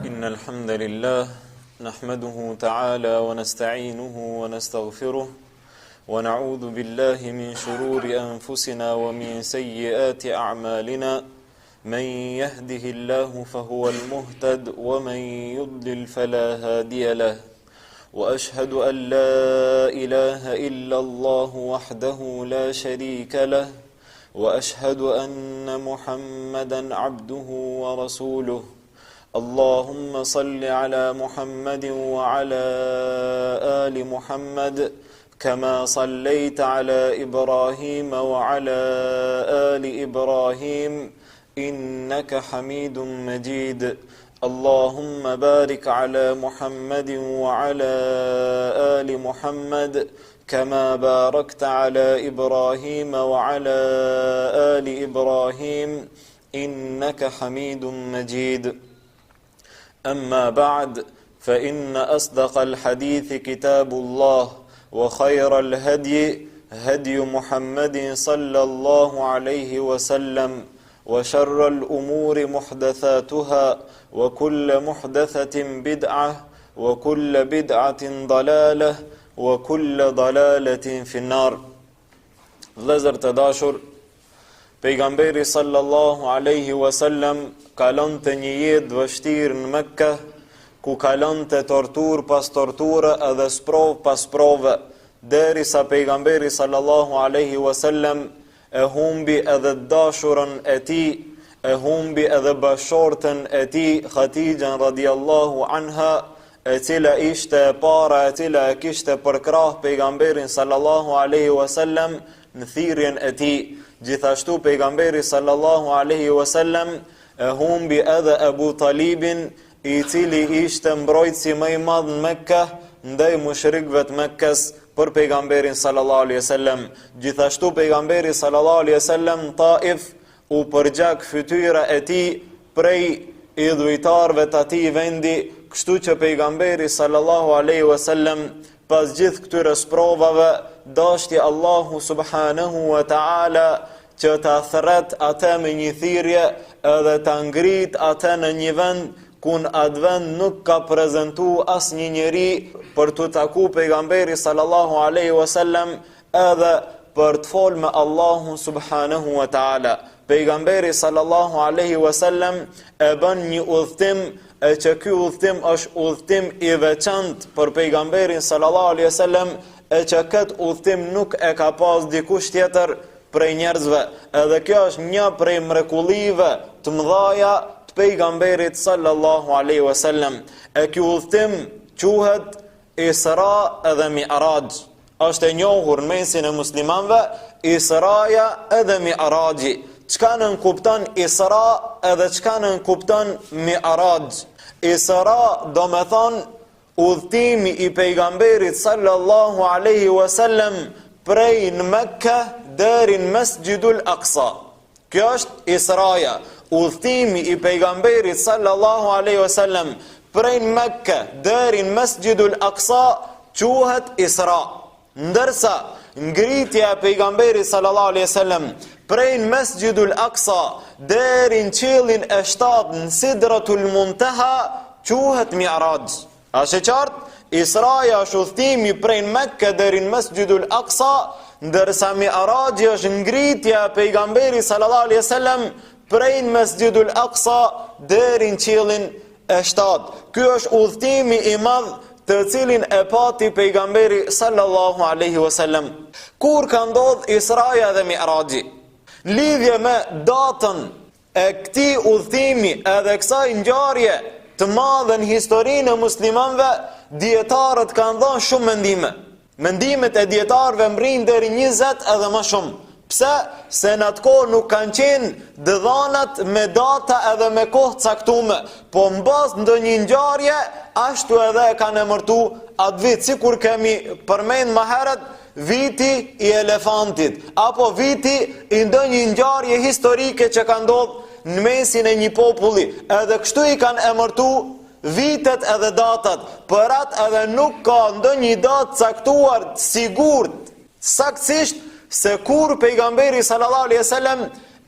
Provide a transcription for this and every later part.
إن الحمد لله نحمده تعالى ونستعينه ونستغفره ونعوذ بالله من شرور أنفسنا ومن سيئات أعمالنا من يهده الله فهو المهتد ومن يضلل فلا هادي له وأشهد أن لا إله إلا الله وحده لا شريك له وأشهد أن محمدا عبده ورسوله اللهم صل على محمد وعلى آل محمد كما صليت على إبراهيم وعلى آل إبراهيم إنك حميد مجيد اللهم بارك على محمد وعلى آل محمد كما باركت على إبراهيم وعلى آل إبراهيم إنك حميد مجيد أما بعد فإن أصدق الحديث كتاب الله وخير الهدي هدي محمد صلى الله عليه وسلم وشر الأمور محدثاتها وكل محدثة بدعة وكل بدعة ضلالة وكل ضلالة في النار. Vëllezër të dashur, pejgamberi sallallahu alaihi wasallam kalonte një jetë vështirë në Mekka, ku kalonte tortur pas torture edhe sprov pas sprove, derisa pejgamberi sallallahu alaihi wasallam e humbi edhe dashurën e tij, e humbi edhe bashortën e tij, Khadijën radhiyallahu anha, e cila ishte e para e cila e kishte përkrah pejgamberin sallallahu alaihi wasallam në thirrjen e tij. Gjithashtu pejgamberi sallallahu alaihi wasallam e humbi edhe Abu Talibin, i cili ishte mbrojtësi më i madh në Mekka ndaj mushrikëve të Mekkës për pejgamberin sallallahu alaihi wasallam. Gjithashtu pejgamberi sallallahu alaihi wasallam në Taif u përgjak fytyra e tij prej idhujtarëve të atij vendi, kështu që pejgamberi sallallahu alaihi wasallam pas gjithë këtyre sprovave dashti Allahu subhanahu wa ta'ala që ta thret atë me një thirrje edhe ta ngrit atë në një vend ku në atë vend nuk ka prezantu asnjë njeri për të taku pejgamberi sallallahu alaihi wasallam edhe për të folë me Allahun subhanahu wa ta'ala. Pejgamberi sallallahu alaihi wasallam e bën një udhtim, e që ky udhtim është udhtim i veçantë për pejgamberin sallallahu alaihi wasallam, e që këtë udhtim nuk e ka pas dikush tjetër prej njerëzve. Edhe kjo është një prej mrekullive të mëdhaja të pejgamberit sallallahu alaihi wasallam. E ky udhtim quhet Isra edhe Mi'raj. Është e njohur në mesin e muslimanëve Israja edhe Mi'raji. Çka nënkupton Isra edhe çka nënkupton Mi'raj? Isra do me thonë udhëtimi i pejgamberit sallallahu alaihi wasallam prej në Mekka deri në Mesgjidul Aqsa. Kjo është Israja, udhëtimi i pejgamberit sallallahu alaihi wasallam prej në Mekka deri në Mesgjidul Aqsa quhet Isra. Ndërsa ngritja e pejgamberit sallallahu alaihi wasallam prej në Mesgjidul Aqsa deri në qiellin e 7 në Sidratul Muntaha quhet Mi'raj. A është qartë? Israja është udhëtimi prej në Mekka deri në Mesgjidul Aqsa, ndërsa Mi'raji është ngritja e pejgamberit sallallahu alaihi wasallam prej në Mesgjidul Aqsa deri në qiellin e 7. Ky është udhëtimi i madh të cilin e pati pejgamberi sallallahu alaihi wasallam. Kur ka ndodh Israja dhe Mi'raji? Në lidhje me datën e këtij udhëtimi edhe kësaj ngjarje të madhe në historinë e muslimanëve, dietarët kanë dhënë shumë mendime. Mendimet e dietarëve mrin deri 20 edhe më shumë. Pse? Se në atë kohë nuk kanë qenë dëdhanat me data edhe me kohë caktume, po në bazë ndonjë ngjarje ashtu edhe e kanë emërtu atë vit, sikur kemi përmend më herët viti i elefantit, apo viti i ndonjë ngjarje historike që ka ndodhur në mesin e një populli, edhe kështu i kanë emërtu vitet edhe datat, për atë edhe nuk ka ndonjë datë caktuar sigurt, saktësisht se kur pejgamberi sallallahu alaihi wasallam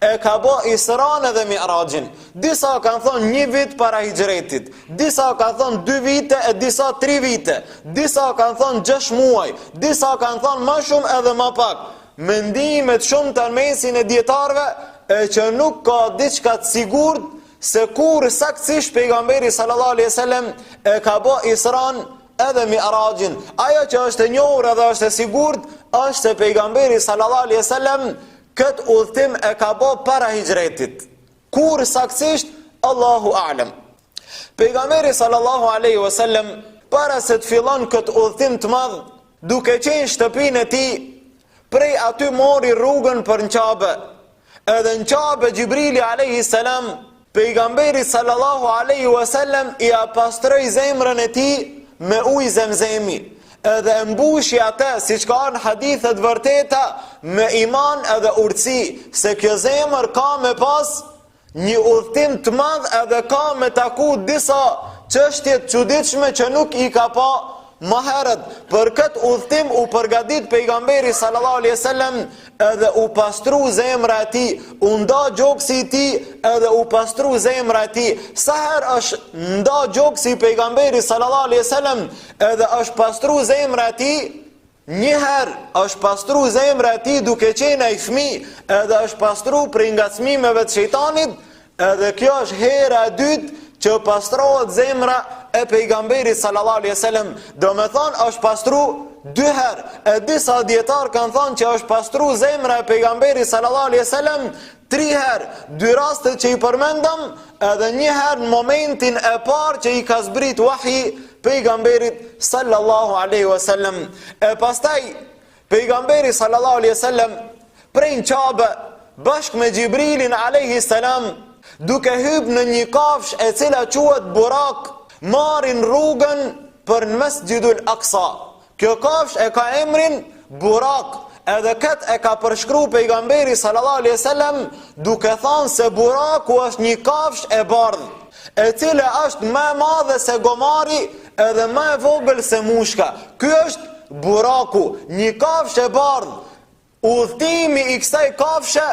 e ka bë Isran dhe Mi'rajin. Disa kanë thonë 1 vit para hijretit, disa kanë thonë 2 vite e disa 3 vite, disa kanë thonë 6 muaj, disa kanë thonë më shumë edhe më pak. Mendimet shumë të mesin e dietarëve e që nuk ka diçka të sigurt se kur saktësisht pejgamberi sallallahu alaihi wasallam e ka bë Isran edhe Mi'rajin. Ajo që është e njohur dhe është e sigurt është se pejgamberi sallallahu alaihi wasallam këtë udhtim e ka bë para hijretit. Kur saktësisht Allahu a'lam. Pejgamberi sallallahu alaihi wasallam para se të fillon këtë udhtim të madh, duke qenë në shtëpinë e tij, prej aty mori rrugën për në Kabe. Edhe në Kabe Gjibrili alaihi salam, pejgamberi sallallahu alaihi wasallam i pastroi zemrën e tij me ujë zemzemi. Edhe mbushi atë, siç ka në hadithet vërteta, me iman edhe urtësi, se kjo zemër ka me pas një udhtim të madh edhe ka me taku disa çështje të çuditshme që nuk i ka pa më herët. Për këtë udhtim u përgatit pejgamberi sallallahu alaihi wasallam edhe u pastru zemra e tij, u nda gjoksi i tij edhe u pastru zemra e tij. Sa herë është nda gjoksi pejgamberi sallallahu alaihi wasallam edhe është pastru zemra e tij? Një herë është pastru zemra e tij duke qenë ai fëmijë, edhe është pastru prej ngacmimeve të shejtanit, edhe kjo është hera e dytë që pastrohet zemra e pejgamberit sallallahu alaihi wasallam. Do me thonë është pastru 2 herë. E disa dietar kanë thonë që është pastru zemra e pejgamberit sallallahu alaihi wasallam 3 herë. 2 raste që i përmendëm, edhe 1 herë në momentin e parë që i ka zbrit wahi pejgamberit sallallahu alaihi wasallam. E pastaj pejgamberi sallallahu alaihi wasallam prej në Kabe bashkë me Gjibrilin alaihi salam, duke hyp në një kafsh e cila quhet Burak, marrin rrugën për në Mesjidul Aqsa. Kjo kafsh e ka emrin Burak, edhe këtë e ka përshkru pejgamberi sallallahu alaihi wasallam duke thënë se Buraku është një kafsh e bardhë, e cila është më e madhe se gomari edhe më e vogël se mushka. Ky është Buraku, një kafsh e bardhë. Udhëtimi i kësaj kafshe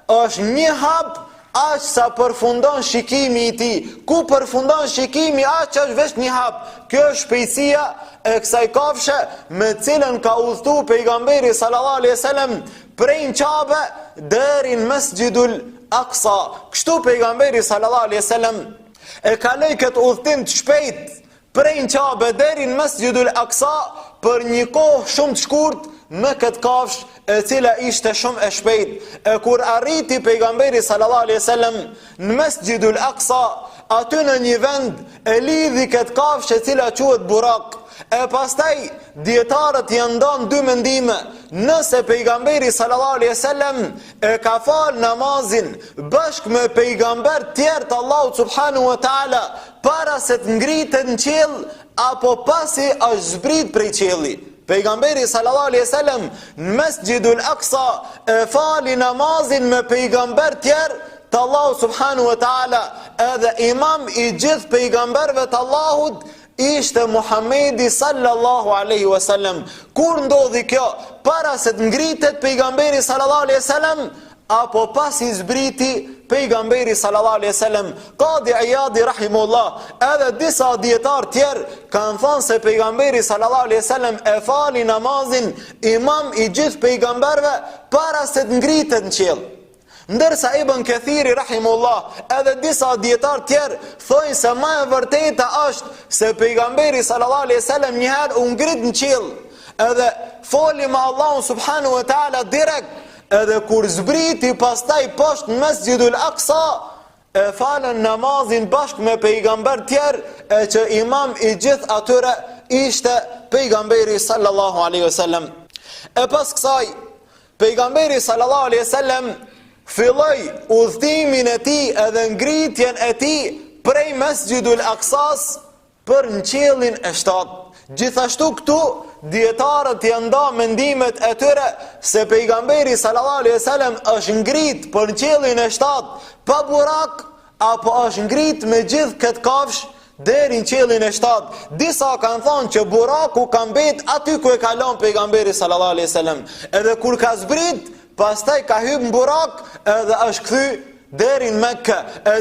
është një hap aq sa përfundon shikimi i tij. Ku përfundon shikimi aq është vetëm një hap. Kjo është shpejtësia e kësaj kafshe me cilën ka udhëtu pejgamberi sallallahu alaihi wasallam prej në Kabe deri në Mesjidul Aqsa. Kështu pejgamberi sallallahu alaihi wasallam e kaloi këtë udhëtim të shpejt prej në Kabe deri në Mesjidul Aqsa për një kohë shumë të shkurtë me këtë kafsh e cila ishte shumë e shpejt. E kur arriti pejgamberi sallallahu alaihi wasallam në Mesjidul Aqsa, aty në një vend e lidhi këtë kafsh e cila quhet Burak. E pastaj dietarët janë ndonë 2 mendime. Nëse pejgamberi sallallahu alaihi wasallam e ka fal namazin bashkë me pejgamber tjerë të Allahut subhanahu wa taala para se të ngritet në qiell apo pasi është zbrit prej qielli. Pejgamberi sallallahu alaihi wasallam në Mesjidul Aqsa e fali namazin me pejgamber tjerë të Allahut subhanahu wa taala, edhe imam i gjithë pejgamberëve të Allahut ishte Muhamedi sallallahu alaihi wasallam. Kur ndodhi kjo? Para se të ngritet pejgamberi sallallahu alaihi wasallam apo pas i zbriti pejgamberi sallallahu alaihi wasallam? Qadi Iyadi rahimullah edhe disa dietar tjerë kanë thënë se pejgamberi sallallahu alaihi wasallam e fali namazin imam i gjithë pejgamberëve para se të ngritet në qiell. Ndërsa Ibn Kathiri rahimullah edhe disa dietar tjerë thonë se më e vërteta është se pejgamberi sallallahu alaihi wasallam një herë u ngrit në qiell, edhe foli me Allahun subhanahu wa taala direkt, edhe kur zbriti pastaj poshtë në Mesjidul Aqsa e falën namazin bashkë me pejgamber tjerë, e që imam i gjithë atyre ishte pejgamberi sallallahu alaihi wasallam. E pas kësaj pejgamberi sallallahu alaihi wasallam filloi udhëtimin e tij edhe ngritjen e tij prej Mesjidul Aqsas për në qiellin e 7. Gjithashtu këtu dietarët janë nda mendimet e tyre se pejgamberi sallallahu alaihi wasallam është ngrit për në qiellin e 7 pa Burak apo është ngrit me gjithë këtë kafsh deri në qiellin e 7. Disa kanë thonë që Buraku ka mbet aty ku e kalon pejgamberi sallallahu alaihi wasallam, edhe kur ka zbrit pastaj ka hyrë në Burak edhe është kthy deri në Mekë.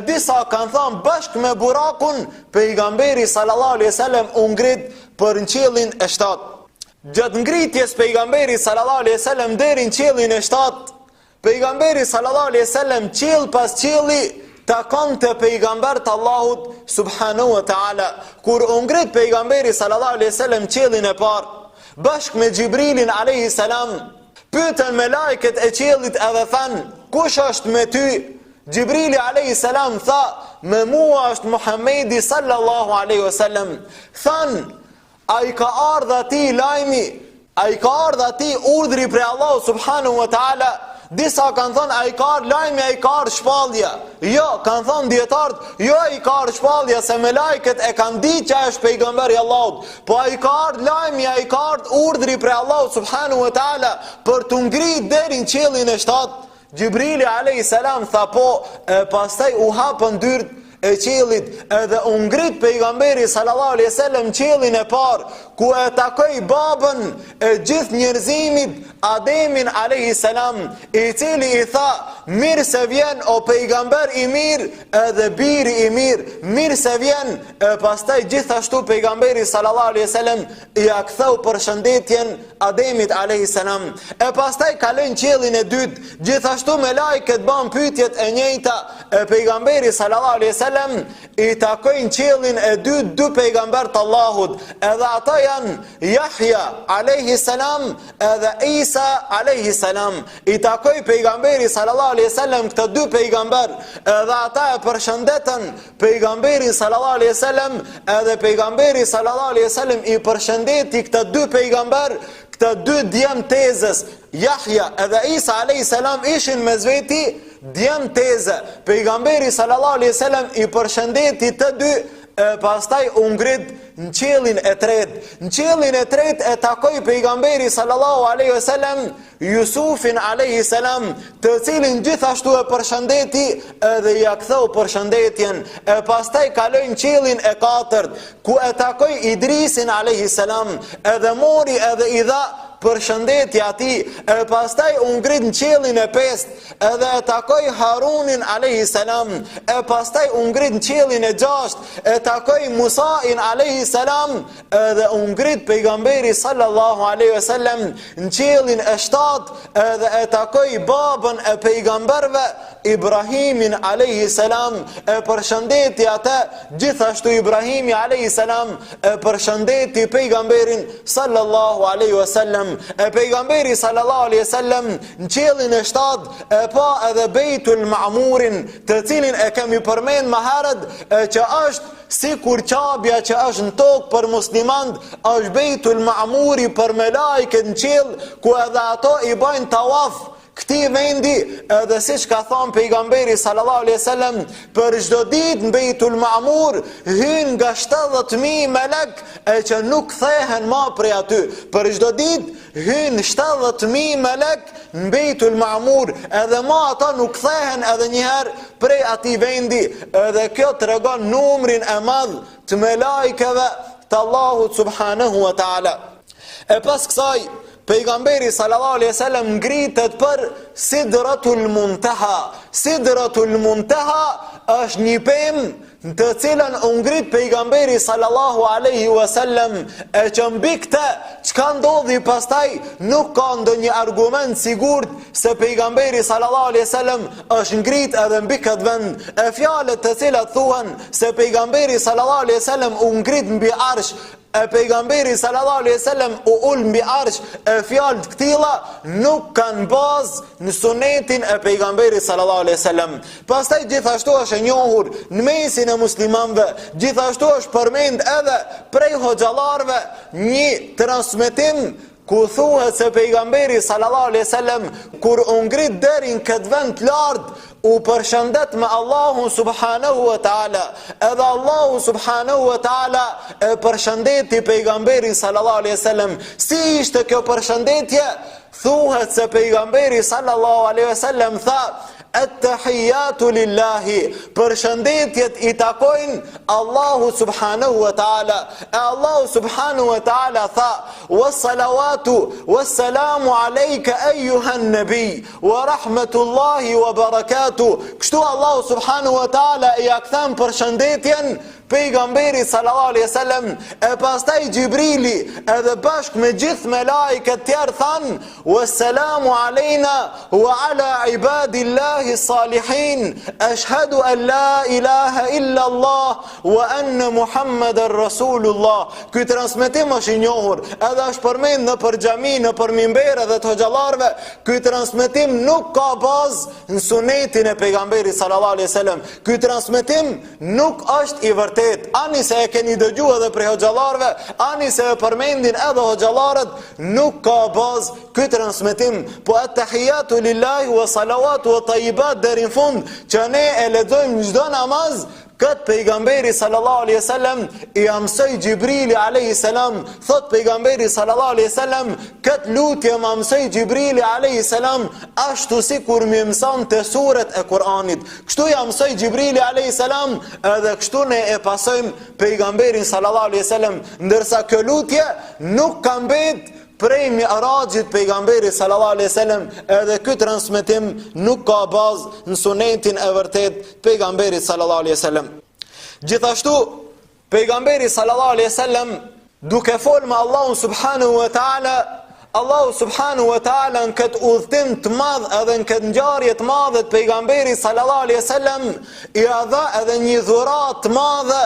Disa kanë thënë bashkë me Burakun pejgamberi sallallahu alaihi wasallam u ngrit për në qiellin e 7. Gjatë ngritjes pejgamberi sallallahu alaihi wasallam deri në qiellin e 7, pejgamberi sallallahu alaihi wasallam qiell pas qielli takon të pejgambert Allahut subhanahu wa ta'ala. Kur u ngrit pejgamberi sallallahu alaihi wasallam qiellin e parë, bashkë me Xhibrilin alaihi salam, pyetën me lajket e qiellit edhe thanë, kush është me ty? Xhibrili alaihi salam tha, me mua është Muhamedi sallallahu alaihi wasallam. Thanë, a i ka ardhë ati lajmi, a i ka ardhë ati urdhri pre Allah subhanahu wa ta'ala? Disa kanë thënë, a i ka ardhë lajmi, a i ka ardhë shpallja. Jo, kanë thënë djetartë, jo a i ka ardhë shpallja, se me lajket e kanë ditë që është pejgamberi Allahut. Po a i ka ardhë lajmi, a i ka ardhë urdhri pre Allah subhanahu wa ta'ala për të ngrit deri në qiellin e 7. Xhibrili alayhi salam tha po, pastaj u hapën dyert e qiellit edhe u ngrit pejgamberi sallallahu alaihi wasallam qiellin e parë, ku e takoi babën e gjithë njerëzimit, Ademin alayhi salam, i cili i tha, mirë se vjen o pejgamber i mirë edhe biri i mirë, mirë se vjen. Pastaj gjithashtu pejgamberi sallallahu alaihi wasallam i aktheu përshëndetjen Ademit alayhi salam. Pastaj kalon qiellin e dytë, gjithashtu me lajket bën pyetjet e njëjta. Pejgamberi sallallahu alaihi wasallam i takojnë qiellin e dytë dy pejgamber të Allahut, edhe ata janë Yahya alayhi salam edhe Isa alayhi salam. I takoi pejgamberi sallallahu alaihi wasallam këta dy pejgamber, edhe ata e përshëndetën pejgamberin sallallahu alaihi wasallam, edhe pejgamberi sallallahu alaihi wasallam i përshëndeti këta dy pejgamber, këta dy djem tezës, Yahya edhe Isa alayhi salam ishin me zveti djem teze. Pejgamberi sallallahu alaihi wasallam i përshëndeti të dy, pastaj u ngrit në qiellin e tretë. Në qiellin e tretë e takoi pejgamberi sallallahu alaihi wasallam Jusufin alaihi salam, të cilin gjithashtu e përshëndeti edhe ja ktheu përshëndetjen. Pastaj kaloi në qiellin e katërt, ku e takoi Idrisin alaihi salam, edhe mori edhe i dha përshëndetje ati. Pastaj u ngrit në qiellin e pestë, edhe e takoi Harunin alayhi salam. Pastaj u ngrit në qiellin e gjashtë, e takoi Musain alayhi salam, edhe u ngrit pejgamberi sallallahu alaihi wasallam në qiellin e 7, edhe e takoi babën e pejgamberve Ibrahimin alayhi salam, e përshëndeti atë, gjithashtu Ibrahimi alayhi salam e përshëndeti pejgamberin sallallahu alaihi wasallam. Pejgamberi sallallahu alaihi wasallam në qiellin e 7 e pa edhe Beitul Ma'murin, të cilin e kemi përmend më herët, që është si kur qabja që është në tokë për muslimant, është Beitul Ma'muri për me lajket në qiell, ku edhe ato i bajnë tawaf këti vendi, edhe si që ka thonë pejgamberi sallallahu alaihi wasallam, për çdo ditë në Beitul Ma'mur hyn nga 70.000 melek që nuk kthehen më prej aty. Për çdo ditë hyn 70.000 melek në Beitul Ma'mur, edhe më ata nuk kthehen edhe njëherë prej atij vendi. Edhe kjo tregon numrin e madh të melekëve të Allahut subhanahu wa taala. Pas kësaj pejgamberi sallallahu alaihi wasallam ngritet për Sidratul Muntaha. Sidratul Muntaha është një pemë në të cilën u ngrit pejgamberi sallallahu alaihi wasallam, që mbi këtë çka ndodhi pastaj nuk ka ndonjë argument sigurt se pejgamberi sallallahu alaihi wasallam është ngrit edhe mbi këtë vend. Fjalët të cilat thuhen se pejgamberi sallallahu alaihi wasallam u ngrit mbi arsh, pejgamberi sallallahu alaihi wasallam u ul mbi arsh, fjalë të këtilla nuk kanë bazë në sunetin e pejgamberit sallallahu alaihi wasallam. Pastaj gjithashtu është e njohur në mesin e muslimanëve, gjithashtu është përmend edhe prej hoxhallarëve një transmetim ku thuhet se pejgamberi sallallahu alaihi wasallam kur u ngrit deri në këtë vend të lartë, u përshëndet me Allahun subhanahu wa taala, edhe Allahu subhanahu wa taala e përshëndeti pejgamberin sallallahu alaihi wasallam. Si ishte kjo përshëndetje? Thuhet se pejgamberi sallallahu alaihi wasallam tha, At-tahiyatu lillahi, përshëndetjet i takojnë Allahu subhanahu wa ta'ala. E Allahu subhanahu wa ta'ala tha: "Was-salawatu was-salamu alayka ayyuhan nabi wa rahmatullahi wa barakatuh." Kështu Allahu subhanahu wa ta'ala i ja kthen përshëndetjen pejgamberi sallallahu alaihi wasallam, e pastaj Gjibrili edhe bashk me gjithë me lajket tjerë thanë: "Wassalamu alejna wa ala ibadillahi salihin, ashhadu an la ilaha illa Allah wa anna Muhammadan Rasulullah." Ky transmetim është i njohur, edhe është përmend në për xhami, në për minber dhe të xhallarëve. Ky transmetim nuk ka bazë në sunetin e pejgamberit sallallahu alaihi wasallam. Ky transmetim nuk është i vërtetë. Ani se e keni dëgju edhe prej hoxhallarëve, ani se e përmendin edhe hoxhallarët, nuk ka bazë ky transmetim. Po at-tahiyatu lillahi wa salawatu wa tayyibat deri në fund që ne e lexojmë në çdo namaz, këtë pejgamberi sallallahu alaihi wasallam i mësoi Gjibrili alayhi salam. Thot pejgamberi sallallahu alaihi wasallam, këtë lutje më mësoi Gjibrili alayhi salam ashtu sikur më mëson te suret e Kuranit. Kështu ja mësoi Gjibrili alayhi salam, edhe kështu ne e pasojmë pejgamberin sallallahu alaihi wasallam, ndërsa kjo lutje nuk ka mbet prej mi'rajit pejgamberi sallallahu alaihi wasallam, edhe ky transmetim nuk ka bazë në sunetin e vërtet pejgamberit sallallahu alaihi wasallam. Gjithashtu pejgamberi sallallahu alaihi wasallam duke folë me Allahun subhanahu wa ta'ala, Allahu subhanahu wa ta'ala në këtë udhtim të madh edhe në këtë ngjarje të madhe të pejgamberit sallallahu alaihi wasallam i dha edhe një dhuratë të madhe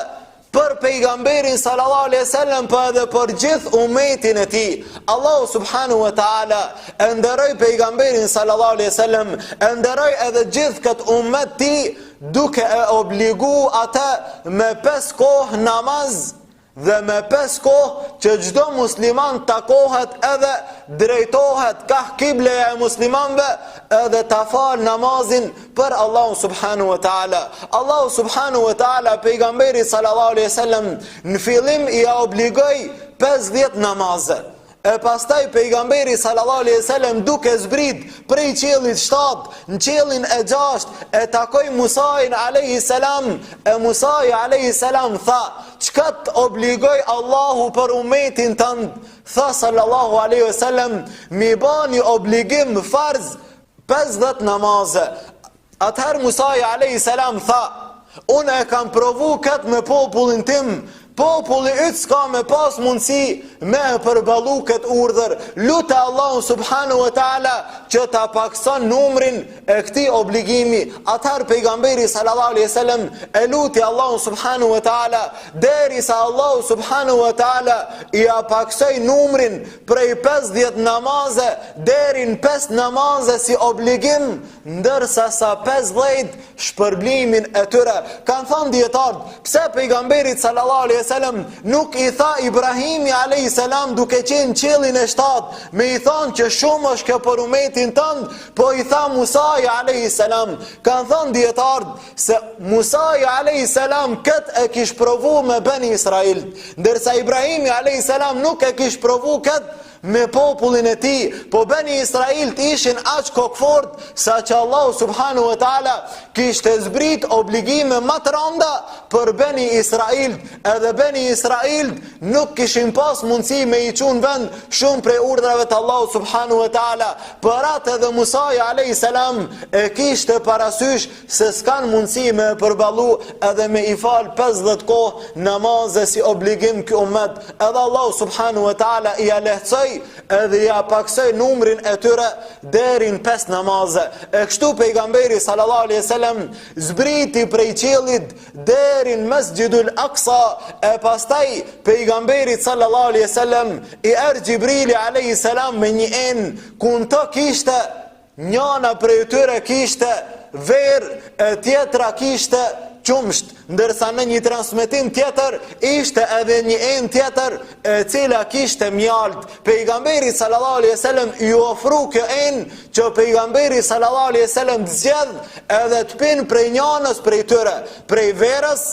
për pejgamberin sallallahu alaihi wasallam, po edhe për gjithë umetin e tij. Allahu subhanahu wa ta'ala e nderoi pejgamberin sallallahu alaihi wasallam, e nderoi edhe gjithë këtë umet ti, duke e obligu ata me 5 kohë namaz dhe me 5 kohë që çdo musliman takohet edhe drejtohet ka kibleja e muslimanëve edhe ta fal namazin për Allahun subhanahu wa ta'ala. Allahu subhanahu wa ta'ala pejgamberit sallallahu alaihi wasallam në fillim i obligoi 50 namaze. E pastaj pejgamberi sallallahu alaihi wasallam duke zbrit prej qiellit 7 në qiellin e 6 e takoi Musain alayhi salam, e Musai alayhi salam tha: "Çka të obligoj Allahu për umetin tënd?" Tha sallallahu alaihi wasallam: "Mi bani obligim farz 50 namaze." Atëherë Musai alayhi salam tha: "Unë e kam provu këtë me popullin tim, populli yt s'ka me pas mundësi me e përballu këtë urdhër. Lutë Allahun subhanahu wa ta'ala që ta pakson numrin e këtij obligimi." Atëherë pejgamberi sallallahu alaihi wasallam e luti Allahun subhanahu wa ta'ala derisa Allahu subhanahu wa ta'ala i paksoi numrin prej 50 namaze deri në 5 namaze si obligim, ndërsa sa 50 shpërblimin e tyre. Kanë thënë dietarët, pse pejgamberit sallallahu alaihi wasallam nuk i tha Ibrahimi alayhi salam duke qenë qiellin e 7 me i thonë që shumë është kjo për umetin tënd, po i tha Musai alayhi salam. Kanë thënë dietarët se Musai alayhi salam këtë e kish provu me Beni Israil, ndërsa Ibrahimi alayhi salam nuk e kish provu këtë me popullin e tij, po Beni Israil ishin aq kokfort sa që Allahu subhanahu wa ta'ala kishte zbrit obligime më të rënda për Beni Israil, edhe Beni Israil nuk kishin pas mundësi me i çun vend shumë prej urdhrave të Allahu subhanahu wa ta'ala. Për atë edhe Musai alayhi salam e kishte parasysh se s'kan mundësi me përballu edhe me i fal 50 kohë namaze si obligim ky ummet, edhe Allahu subhanahu wa ta'ala i lehtësoi edhe ja paksoi numrin e tyre deri në 5 namaze. E kështu pejgamberi sallallahu alaihi wasallam zbriti prej qiellit deri në Mesjidul Aqsa, e pastaj pejgamberi sallallahu alaihi wasallam i erdhi Gjibrili alayhi salam me një enë ku në kishte njëna prej tyre kishte verë, e tjetra kishte qumsht, ndërsa në një transmetim tjetër ishte edhe një enë tjetër e cila kishte mjalt. Pejgamberi sallallahu alaihi wasallam i ofru kjo enë që pejgamberi sallallahu alaihi wasallam të zgjedh edhe të pinë prej njënës prej tyre, prej verës,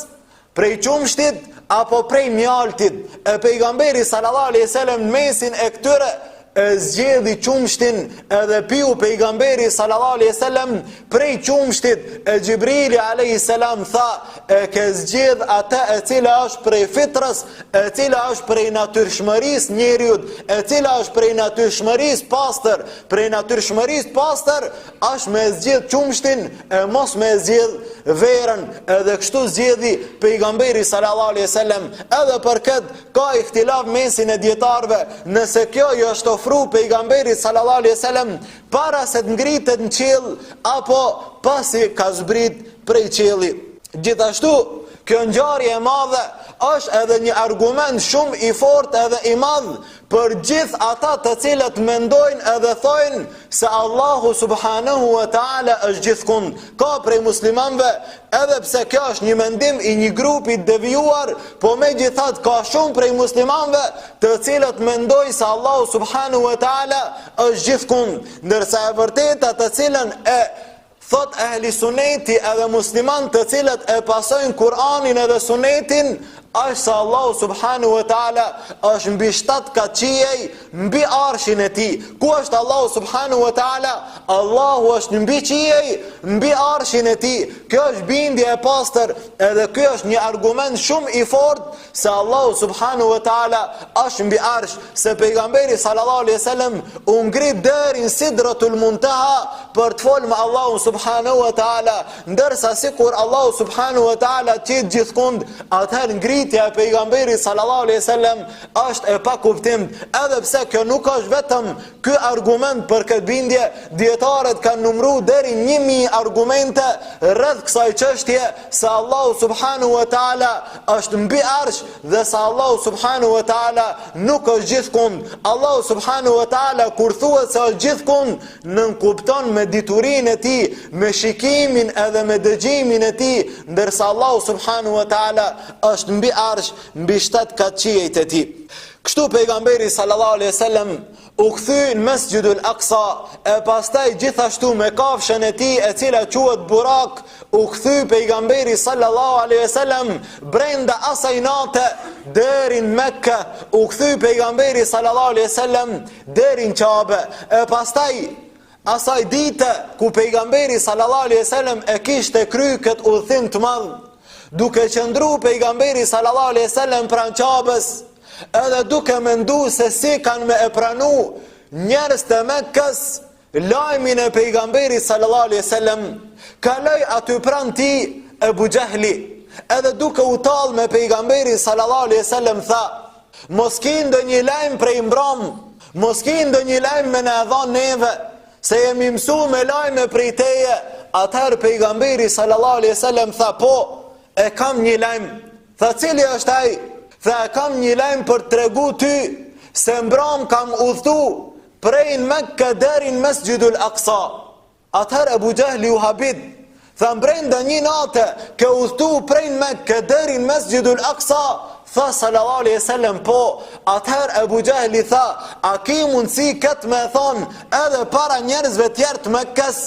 prej qumshtit apo prej mjaltit. E pejgamberi sallallahu alaihi wasallam në mesin e këtyre e zgjedhi qumshtin edhe piu pejgamberi sallallahu alaihi wasallam prej qumshtit e Gjibrili alaihi salam tha e ke zgjedh atë e cila është prej fitrës, e cila është prej natyrshmërisë njeriut, e cila është prej natyrshmërisë pastër, prej natyrshmërisë pastër është me zgjedh qumshtin e mos me zgjedh verën, edhe kështu zgjedhi pejgamberi sallallahu alaihi wasallam. Edhe për këtë ka ihtilaf mesin e dietarëve nëse kjo i është ofruar pejgamberit sallallahu alaihi wasallam para se të ngritet në qiell apo pasi ka zbrit prej qiellit. Gjithashtu, kjo ngjarje e madhe është edhe një argument shumë i fortë edhe i madh për gjithë ata të cilët mendojnë edhe thojnë se Allahu subhanahu wa ta'ala është gjithkund. Ka prej muslimanëve, edhe pse kjo është një mendim i një grupi devijuar, po megjithatë ka shumë prej muslimanëve të cilët mendojnë se Allahu subhanahu wa ta'ala është gjithkund, ndërsa e vërteta të cilën e thot ehli suneti edhe musliman të cilët e pasojnë Kur'anin edhe sunetin, është se Allahu subhanahu wa ta'ala është mbi 7 kat qiej, mbi arshin e tij. Ku është Allahu subhanahu wa ta'ala? Allahu është mbi qiej, mbi arshin e tij. Kjo është bindje e pastër, edhe ky është një argument shumë i fortë se Allahu subhanahu wa ta'ala është mbi arsh, se pejgamberi sallallahu alaihi wasallam u ngrit deri në Sidratul Muntaha për të folur me Allahun subhanahu wa ta'ala, ndërsa sikur Allahu subhanahu wa ta'ala qit gjithkund, atëherë ngritja e pejgamberit sallallahu alaihi wasallam është e pa kuptim. Edhe pse kjo nuk është vetëm ky argument për këtë bindje, dietarët kanë numëruar deri 1000 argumente rreth kësaj çështje se Allahu subhanahu wa ta'ala është mbi arsh dhe se Allahu subhanahu wa ta'ala nuk është gjithkund. Allahu subhanahu wa ta'ala kur thuhet se është gjithkund, nënkupton me diturinë e tij, me shikimin edhe me dëgjimin e tij, ndërsa Allahu subhanahu wa ta'ala është mbi arsh, mbi 7 kat qiejt e tij. Kështu pejgamberi sallallahu alaihi wasallam u kthy në Mesjidul Aqsa, e pastaj gjithashtu me kafshën e tij e cila quhet Burak, u kthy pejgamberi sallallahu alaihi wasallam brenda asaj nate deri në Mekë, u kthy pejgamberi sallallahu alaihi wasallam deri në Kabe, e pastaj asaj dite ku pejgamberi sallallahu alaihi wasallam e kishte kry këtë udhim të madh, duke qëndru pejgamberi sallallahu alaihi wasallam pranë Kabes, edhe duke mendu se si kanë me e pranu njerëz të Mekkës lajmin e pejgamberit sallallahu alaihi wasallam, kaloi aty pranë tij Ebu Jahli, edhe duke u tall me pejgamberin sallallahu alaihi wasallam tha: mos ki ndonjë lajm prej mbram, mos ki ndonjë lajm me na dhon neve, se jemi mësuar me lajme prej teje. Atëherë pejgamberi sallallahu alaihi wasallam tha: po, e kam një lajm. Tha: cili është ai? Tha: e kam një lajm për të tregu ty se mbram kam udhtu prej në Mekë deri në Mesjidul Aqsa. Atëherë Abu Jahli u habit, tha: brenda një nate ke udhtu prej në Mekë deri në Mesjidul Aqsa? Tha sallallahu alaihi wasallam: po. Atëherë Abu Jahli tha: a ki mundësi këtë me thonë edhe para njerëzve tjerë të Mekës?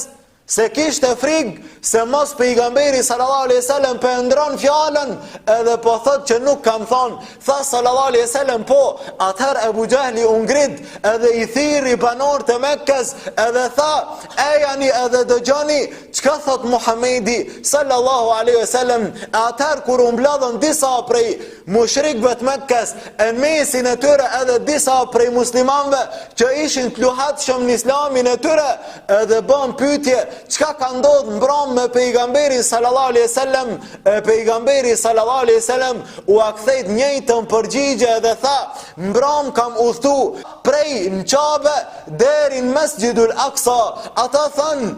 Se kishte frikë se mos pejgamberi sallallahu alaihi wasallam po ndron fjalën edhe po thot që nuk kam thonë. Tha sallallahu alaihi wasallam: po. Atëherë Abu Jahli u ngrit edhe i thirri banorët e Mekkës edhe tha: ejani edhe dëgjoni çka thot Muhamedi sallallahu alaihi wasallam. Atëherë kur u mbledhën disa prej mushrikëve të Mekkës, në mesin e tyre edhe disa prej muslimanëve që ishin të luhatshëm në islamin e tyre, edhe bën pyetje çka ka ndodhur mbram me pejgamberin sallallahu alaihi wasallam. Pejgamberi sallallahu alaihi wasallam u akthejt njëjtën përgjigje dhe tha: mbram kam udhtu prej në Kabe deri në Mesjidul Aqsa. Ata thanë: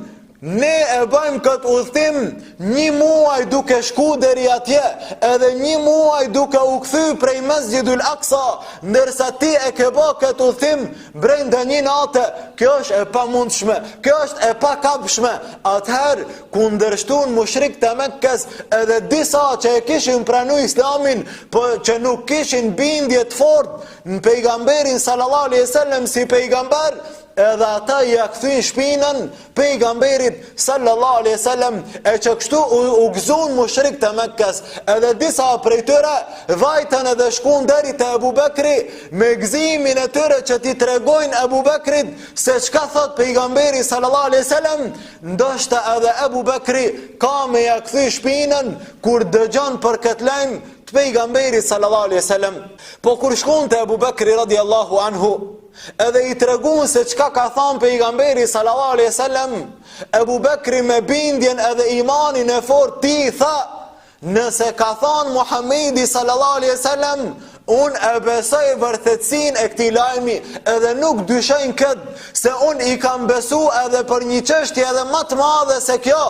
ne e bëjmë këtë udhtim 1 muaj duke shku deri atje, edhe 1 muaj duke u kthy prej Mesjidul Aqsa, ndërsa ti e ke bë këtë udhtim brenda një nate. Kjo është e pamundshme, kjo është e pakapshme. Atëherë kundërshtun mushrikët e Mekkës edhe disa që e kishin pranuar islamin, po që nuk kishin bindje të fortë në pejgamberin sallallahu alaihi wasallam si pejgamber, edhe ata ja kthyn shpinën pejgamberit sallallahu alaihi wasallam, e që kështu u gëzun mushrik të Mekkës, edhe disa prej tyre vajtën edhe shkuan deri te Abu Bekri me gëzimin e tyre që t'i tregojnë Abu Bekrit se çka thot pejgamberi sallallahu alaihi wasallam, ndoshta edhe Abu Bekri ka me ja kthy shpinën kur dëgjon për këtë lajm të pejgamberit sallallahu alaihi wasallam. Po kur shkon te Abu Bekri radiallahu anhu, edhe i tregun se çka ka thënë pejgamberi sallallahu alaihi wasallam, Abu Bekri me bindjen edhe imanin e fortë ti tha, nëse ka thënë Muhamedi sallallahu alaihi wasallam, unë e besoj vërtetësinë e këtij lajmi, edhe nuk dyshojnë këtë, se unë i kam besu edhe për një çështje edhe më të madhe se kjo.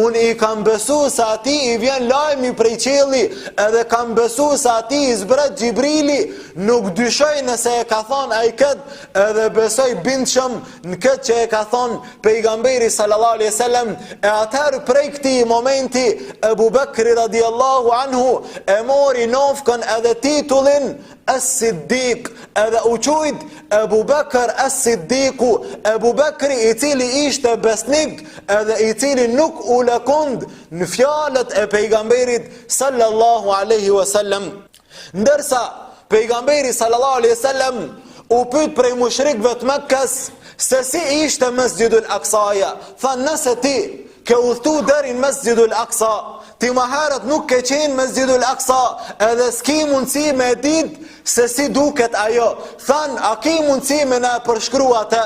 Unë i kam besu se ati i vjen lajmi prej qielli, edhe kam besu se ati i zbret Gjibrili. Nuk dyshoj nëse e ka thonë ai këtë, edhe besoj bindshëm në këtë që e ka thonë pejgamberi sallallahu alaihi wasallam. E atëherë prej këtij momenti Abu Bekri radiallahu anhu e mori nofkën edhe titullin As-Siddiq, edhe u quajt Abu Bekr As-Siddiqu, Abu Bekri i cili ishte besnik edhe i cili nuk u lëkund në fjalët e pejgamberit sallallahu alaihi wasallam. Ndërsa pejgamberi sallallahu alaihi wasallam u pyet prej mushrikëve të Mekkës se si ishte Mesjidul Aqsaja. Tha, nëse ti ke udhtu deri në Mesjidul Aqsa, ti më herët nuk ke qenë Mesjidul Aqsa, edhe s'ki mundësi me ditë se si duket ajo. Than, a ki mundësi me na përshkru atë?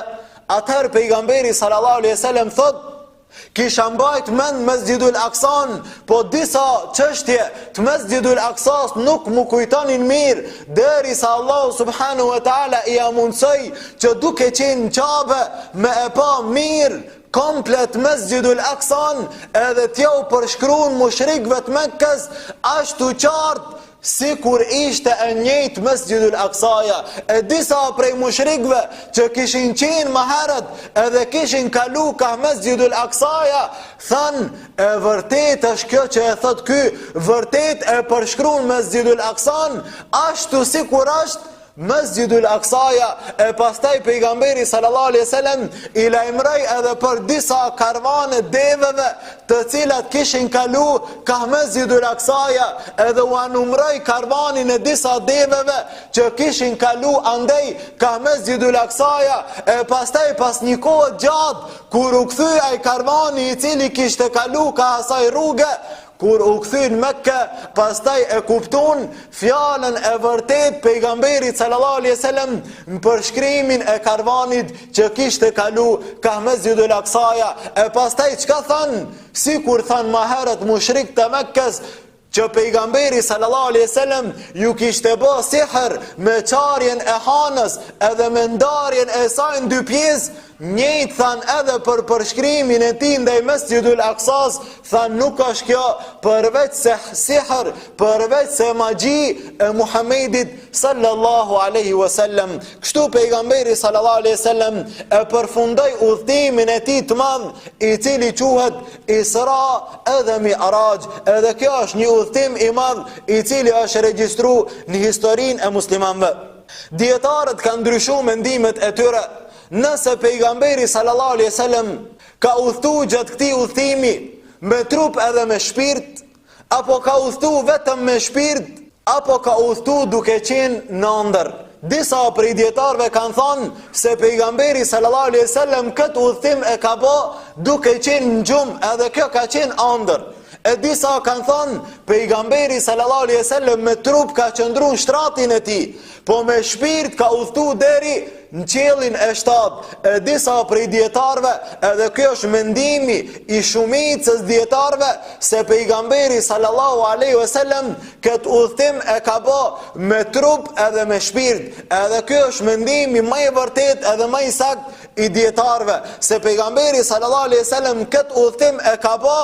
Atëherë pejgamberi sallallahu alaihi wasallam thot, kisha mbajt mend Mesjidul Aqsan, po disa çështje të Mesjidul Aqsas nuk më kujtonin mirë, derisa Allahu subhanahu wa taala i amundsoi që duke qenë në Qabe me e pa mirë komplet Mesjidul Aqsan, edhe t'ja u përshkruan mushrikëve të Mekkës ashtu qartë si kur ishte e njëjtë Mesjidul Aqsaja. E disa prej mushrikëve që kishin qenë më herët edhe kishin kalu ka Mesjidul Aqsaja, thanë, e vërtet është kjo që e thot ky, vërtet e përshkruan Mesjidul Aqsan ashtu si kur është Mesjidul Aqsaja. E pastaj pejgamberi sallallahu alaihi wasallam i lajmëroi edhe për disa karvane deveve të cilat kishin kalu ka Mesjidul Aqsaja, edhe u numëroi karvanin e disa deveve që kishin kalu andej ka Mesjidul Aqsaja. E pastaj pas një kohë gjatë kur u kthye ai karvani i cili kishte kalu ka asaj rruge, kur u kthyn Mekke, pastaj e kupton fjalën e vërtet pejgamberit sallallahu alaihi wasallam në përshkrimin e karvanit që kishte kalu ka Mesjidul Aqsaja. E pastaj çka than? Sikur than më herët mushrik të Mekkës, që pejgamberi sallallahu alaihi wasallam ju kishte bë sihr me qarjen e hanës edhe me ndarjen e saj në dy pjesë. Njëjtë than edhe për përshkrimin e tij ndaj Mesjidul Aqsas, than nuk është kjo përveç se sihr, përveç se magji e Muhamedit sallallahu alaihi wasallam. Kështu pejgamberi sallallahu alaihi wasallam e përfundoi udhëtimin e tij të madh, i cili quhet Isra edhe Mi'raj. Edhe kjo është një udhëtim i madh i cili është regjistruar në historinë e muslimanëve. Dietarët kanë ndryshuar mendimet e tyre nëse pejgamberi sallallahu alaihi wasallam ka udhëtu gjatë këtij udhëtimi me trup edhe me shpirt, apo ka udhëtu vetëm me shpirt, apo ka udhëtu duke qenë në ëndër. Disa prej dietarëve kanë thënë se pejgamberi sallallahu alaihi wasallam këtë udhëtim e ka bë duke qenë në gjumë, edhe kjo ka qenë ëndër. E disa kanë thënë pejgamberi sallallahu alaihi wasallam me trup ka qëndruar në shtratin e tij, po me shpirt ka udhëtu deri në qiellin e 7. E disa prej dietarëve, edhe kjo është mendimi i shumicës dietarëve, se pejgamberi sallallahu alaihi wasallam këtë udhëtim e ka bë me trup edhe me shpirt. Edhe kjo është mendimi më i vërtet edhe më i saktë i dietarëve, se pejgamberi sallallahu alaihi wasallam këtë udhëtim e ka bë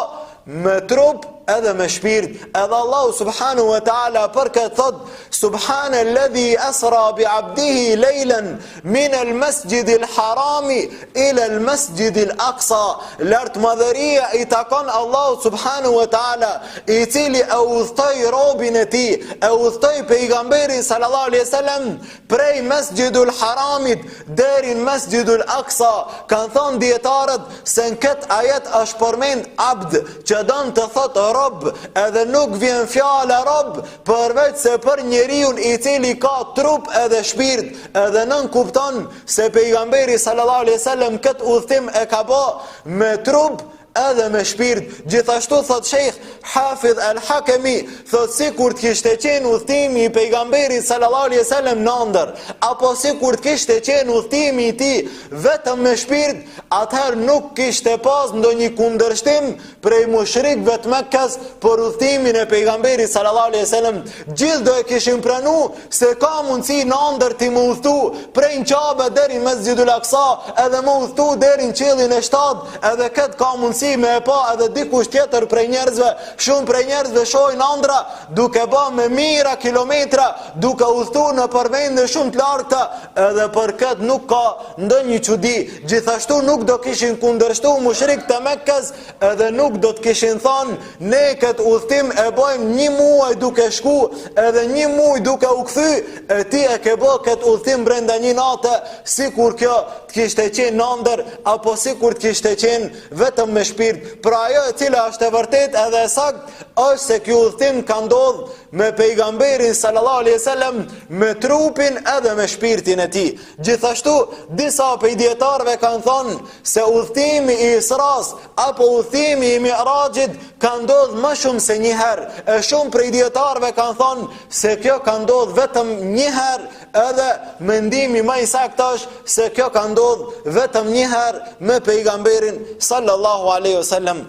me trup edhe me shpirt. Edhe Allahu subhanahu wa taala për këtë thot: Subhanalladhi asra bi 'abdihi laylan min al-masjid al-harami ila al-masjid al-aqsa. Lart madhëria i takon Allahu subhanahu wa taala, i cili e udhtoi robin e tij, e udhtoi pejgamberin sallallahu alaihi wasallam prej Masjidul Haramit deri në Masjidul Aqsa. Kanë thënë dietarët se në këtë ajet është përmend abd, që don të thotë rob, edhe nuk vjen fjala rob përveç se për njeriu i cili ka trup edhe shpirt, edhe nën kupton se pejgamberi sallallahu alaihi wasallam këtë udhtim e ka bë me trup edhe me shpirt. Gjithashtu thot Sheikh Hafidh Al-Hakemi, thot si kur të kishte qenë udhtimi i pejgamberit sallallahu alaihi wasallam në ëndër, apo si kur të kishte qenë udhtimi i tij vetëm me shpirt, atëherë nuk kishte pas ndonjë kundërshtim prej mushrikëve të Mekkas për udhtimin e pejgamberit sallallahu alaihi wasallam. Gjithë do e kishin pranuar se ka mundësi në ëndër ti më udhtu prej Qabe deri në Masjidul Aqsa, edhe më udhtu deri në qiellin e 7, edhe këtë ka mundësi me e pa edhe dikush tjetër prej njerëzve. Shumë prej njerëzve shohin ëndra duke bë me mijëra kilometra, duke udhtu në përvende shumë të larta, edhe për këtë nuk ka ndonjë çudi. Gjithashtu nuk do kishin kundërshtuar mushrikët e Mekkas, edhe nuk do të kishin thënë ne këtë udhtim e bëjmë 1 muaj duke shku, edhe 1 muaj duke u kthy, e ti e ke bë këtë udhtim brenda një nate, sikur kjo të kishte qenë në ëndër, apo sikur të kishte qenë vetëm me shpirt. Pra ajo e cila është e vërtet edhe e sakt është se ky udhtim ka ndodhur me pejgamberin sallallahu alaihi wasallam me trupin edhe me shpirtin e tij. Gjithashtu disa prej dietarëve kanë thënë se udhtimi i Isras apo udhtimi i Mi'rajit ka ndodhur më shumë se një herë. E shumë prej dietarëve kanë thënë se kjo ka ndodhur vetëm një herë, edhe mendimi më i saktë është se kjo ka ndodhur vetëm një herë me pejgamberin sallallahu alaihi wasallam.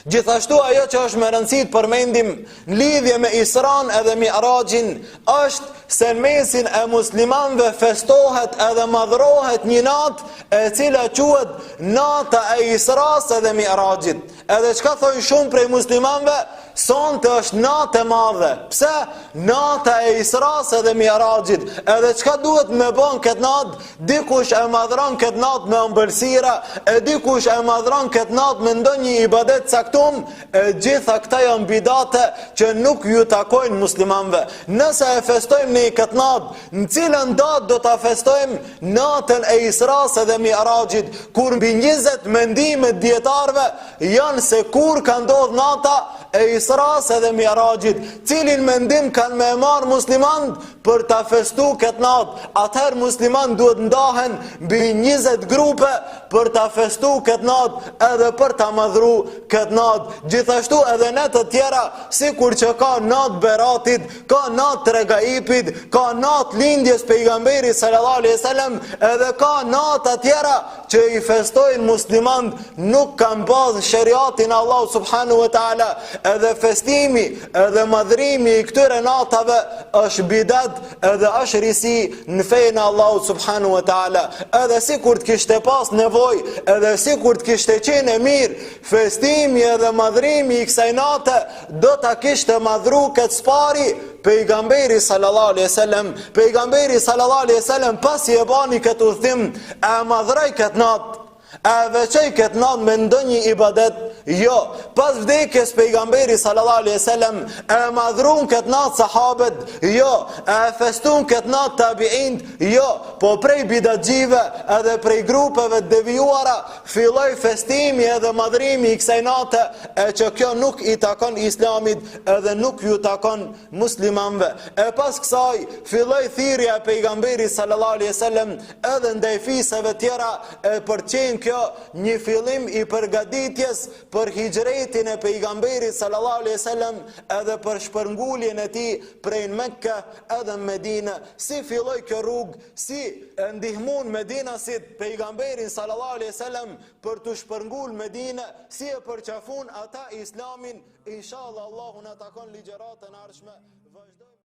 Gjithashtu ajo që është me rëndësi të përmendim në lidhje me Isran edhe Mi'rajin është se në mesin e muslimanëve festohet edhe madhrohet një natë e cila quhet nata e Isras edhe Mi'rajit. Edhe çka thonë shumë prej muslimanëve, sonte është natë e madhe. Pse? Nata e Isras edhe Mi'rajit. Edhe çka duhet me bën këtë natë? Dikush e madhron këtë natë me ëmbëlsira, e dikush e madhron këtë natë me ndonjë ibadet caktum, e gjitha këta janë bidate që nuk ju takojnë muslimanëve. Nëse e festojmë në këtë natë, në cilën datë do ta festojmë? Natën e Isras edhe Mi'rajit, kur mbi 20 mendime dietarëve janë se kur ka ndodhur nata e Isras edhe Mi'rajit, cilin mendim kanë me marë muslimanët për ta festu këtë natë. Atëherë muslimanët duhet ndahen mbi 20 grupe për ta festu këtë natë edhe për ta madhru këtë natë. Gjithashtu edhe në të tjera, sikur që ka natë Beratit, ka natë Regaipit, ka natë lindjes pejgamberit sallallahu alaihi wasallam, edhe ka natë tjera që i festojnë muslimanët, nuk kanë bazë shariatin Allah subhanahu wa taala. Edhe festimi, edhe madhrimi i këtyre natave është bidat, edhe është risi në fejnë Allahu subhanahu wa taala. Edhe sikur të kishte pas nevojë, edhe sikur të kishte qenë mirë, festimi edhe madhrimi i kësaj nate do ta kishte madhru këtë spari pejgamberi sallallahu alaihi wasallam. Pejgamberi sallallahu alaihi wasallam pasi e bani këtë udhtim, e madhroi këtë natë, e veçoj këtë natë me ndonjë ibadet? Jo. Pas vdekjes pejgamberi sallallahu alaihi wasallam, e madhrun këtë natë sahabët? Jo. E festun këtë natë tabiint? Jo. Po prej bidatxive edhe prej grupeve të devijuara filloi festimi edhe madhrimi i kësaj nate, e që kjo nuk i takon islamit edhe nuk ju takon muslimanëve. E pas kësaj filloi thirrja e pejgamberit sallallahu alaihi wasallam edhe ndaj fisëve tjera, e përqen kjo një fillim i përgatitjes për hijretin e pejgamberit sallallahu alaihi wasallam edhe për shpërnguljen e tij prej Mekka edhe Medinë. Si filloi kjo rrugë, si ndihmon Medinasit pejgamberin sallallahu alaihi wasallam për të shpërngul Medinë, si e përqafun ata islamin. Inshallah Allahu na takon ligjëratën e ardhshme.